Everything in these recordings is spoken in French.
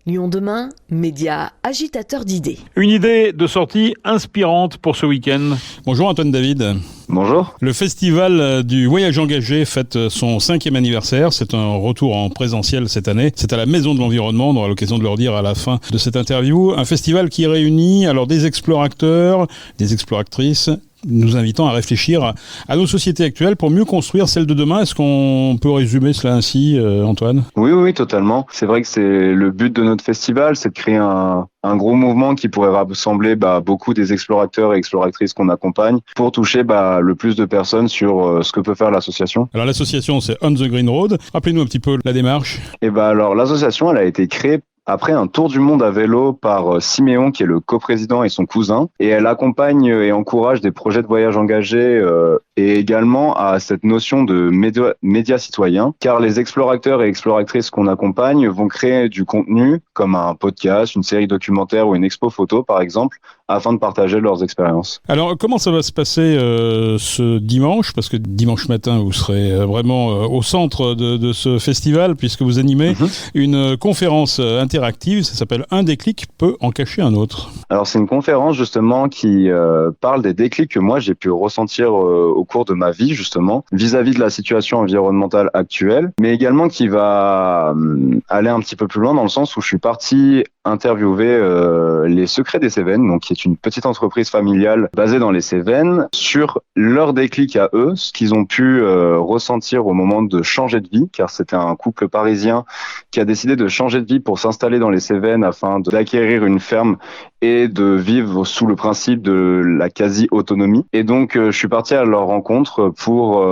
Lyon demain, média agitateur d'idées. Une idée de sortie inspirante pour ce week-end. Bonjour Antoine David. Bonjour. Le festival du voyage engagé fête son 5e anniversaire. C'est un retour en présentiel cette année. C'est à la Maison de l'Environnement. On aura l'occasion de leur dire à la fin de cette interview. Un festival qui réunit alors des explorateurs, des exploratrices, nous invitant à réfléchir à nos sociétés actuelles pour mieux construire celles de demain. Est-ce qu'on peut résumer cela ainsi, Antoine ? Oui, totalement. C'est vrai que c'est le but de notre festival, c'est de créer un gros mouvement qui pourrait rassembler beaucoup des explorateurs et exploratrices qu'on accompagne pour toucher le plus de personnes sur ce que peut faire l'association. Alors l'association, c'est On the Green Road. Rappelez-nous un petit peu la démarche. Alors l'association, elle a été créée après un tour du monde à vélo par Siméon, qui est le coprésident, et son cousin. Et elle accompagne et encourage des projets de voyage engagés et également à cette notion de média citoyen, car les explorateurs et exploratrices qu'on accompagne vont créer du contenu, comme un podcast, une série documentaire ou une expo photo, par exemple, afin de partager leurs expériences. Alors, comment ça va se passer ce dimanche ? Parce que dimanche matin, vous serez vraiment au centre de ce festival, puisque vous animez une conférence interactive. Ça s'appelle « Un déclic peut en cacher un autre ». Alors, c'est une conférence, justement, qui parle des déclics que moi, j'ai pu ressentir au cours de ma vie, justement, vis-à-vis de la situation environnementale actuelle, mais également qui va aller un petit peu plus loin dans le sens où je suis parti interviewer les Secrets des Cévennes, donc qui est une petite entreprise familiale basée dans les Cévennes, sur leur déclic à eux, ce qu'ils ont pu ressentir au moment de changer de vie, car c'était un couple parisien qui a décidé de changer de vie pour s'installer dans les Cévennes afin d'acquérir une ferme et de vivre sous le principe de la quasi-autonomie. Et donc, je suis parti à leur rencontre pour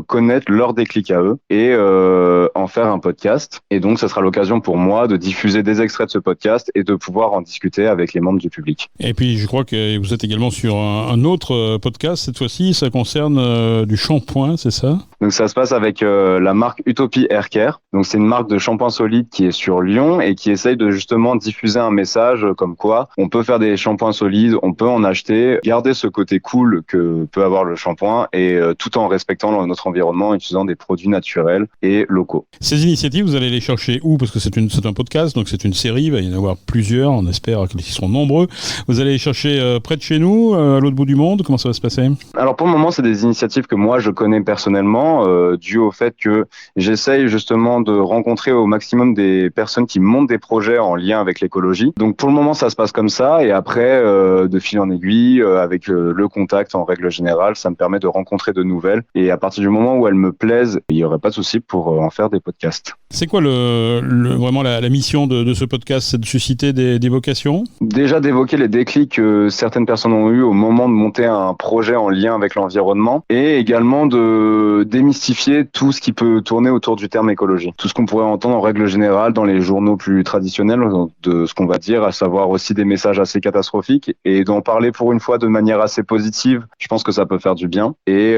connaître leur déclic à eux et en faire un podcast. Et donc, ça sera l'occasion pour moi de diffuser des extraits de ce podcast et de pouvoir en discuter avec les membres du public. Et puis, je crois que vous êtes également sur un autre podcast. Cette fois-ci, ça concerne du shampoing, c'est ça ? Donc, ça se passe avec la marque Utopie Hair Care. Donc, c'est une marque de shampoing solide qui est sur Lyon et qui essaye de justement diffuser un message comme quoi on peut faire des shampoings solides, on peut en acheter, garder ce côté cool que peut avoir le shampoing et tout en respectant notre environnement, en utilisant des produits naturels et locaux. Ces initiatives, vous allez les chercher où ? Parce que c'est un podcast, donc c'est une série, il va y en avoir plusieurs, on espère qu'ils seront nombreux. Vous allez les chercher près de chez nous, à l'autre bout du monde, comment ça va se passer ? Alors pour le moment, c'est des initiatives que moi je connais personnellement, dû au fait que j'essaye justement de rencontrer au maximum des personnes qui montent des projets en lien avec l'écologie. Donc pour le moment, ça se passe comme ça, et après, de fil en aiguille, avec le contact en règle générale, ça me permet de rencontrer de nouvelles, et à partir du moment où elles me plaisent, il n'y aurait pas de souci pour en faire des podcasts. C'est quoi vraiment la mission de ce podcast ? C'est de susciter des vocations ? Déjà d'évoquer les déclics que certaines personnes ont eu au moment de monter un projet en lien avec l'environnement, et également de démystifier tout ce qui peut tourner autour du terme écologie. Tout ce qu'on pourrait entendre en règle générale dans les journaux plus traditionnels, de ce qu'on va dire, à savoir aussi des messages assez catastrophiques, et d'en parler pour une fois de manière assez positive, je pense que ça peut faire du bien, et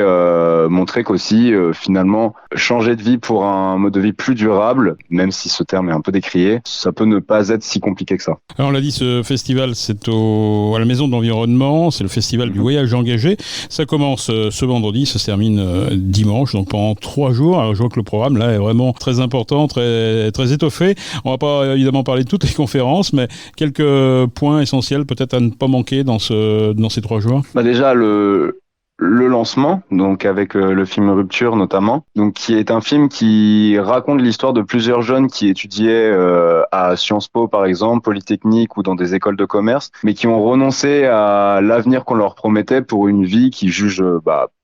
montrer qu'aussi finalement changer de vie pour un mode de vie plus durable, même si ce terme est un peu décrié, ça peut ne pas être si compliqué que ça. Alors on l'a dit, ce festival c'est à la Maison de l'Environnement, c'est le festival du voyage engagé. Ça commence ce vendredi, ça se termine dimanche, donc pendant 3 jours. Alors je vois que le programme là est vraiment très important, très, très étoffé. On va pas évidemment parler de toutes les conférences, mais quelques points essentiels peut-être à ne pas manquer dans ces 3 jours. Déjà le lancement, donc avec le film Rupture notamment, donc qui est un film qui raconte l'histoire de plusieurs jeunes qui étudiaient à Sciences Po par exemple, Polytechnique ou dans des écoles de commerce, mais qui ont renoncé à l'avenir qu'on leur promettait pour une vie qui jugent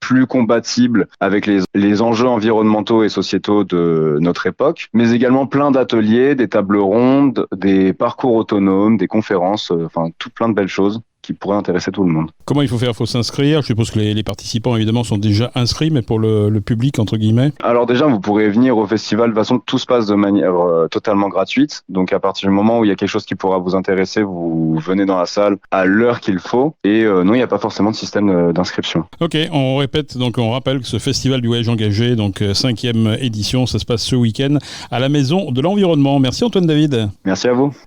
plus compatible avec les enjeux environnementaux et sociétaux de notre époque, mais également plein d'ateliers, des tables rondes, des parcours autonomes, des conférences, tout plein de belles choses qui pourrait intéresser tout le monde. Comment il faut faire ? Il faut s'inscrire. Je suppose que les participants, évidemment, sont déjà inscrits, mais pour le public, entre guillemets. Alors déjà, vous pourrez venir au festival. De toute façon, tout se passe de manière totalement gratuite. Donc à partir du moment où il y a quelque chose qui pourra vous intéresser, vous venez dans la salle à l'heure qu'il faut. Et non, il n'y a pas forcément de système d'inscription. Ok, on répète, donc on rappelle que ce festival du voyage engagé, donc 5e édition, ça se passe ce week-end à la Maison de l'Environnement. Merci Antoine David. Merci à vous.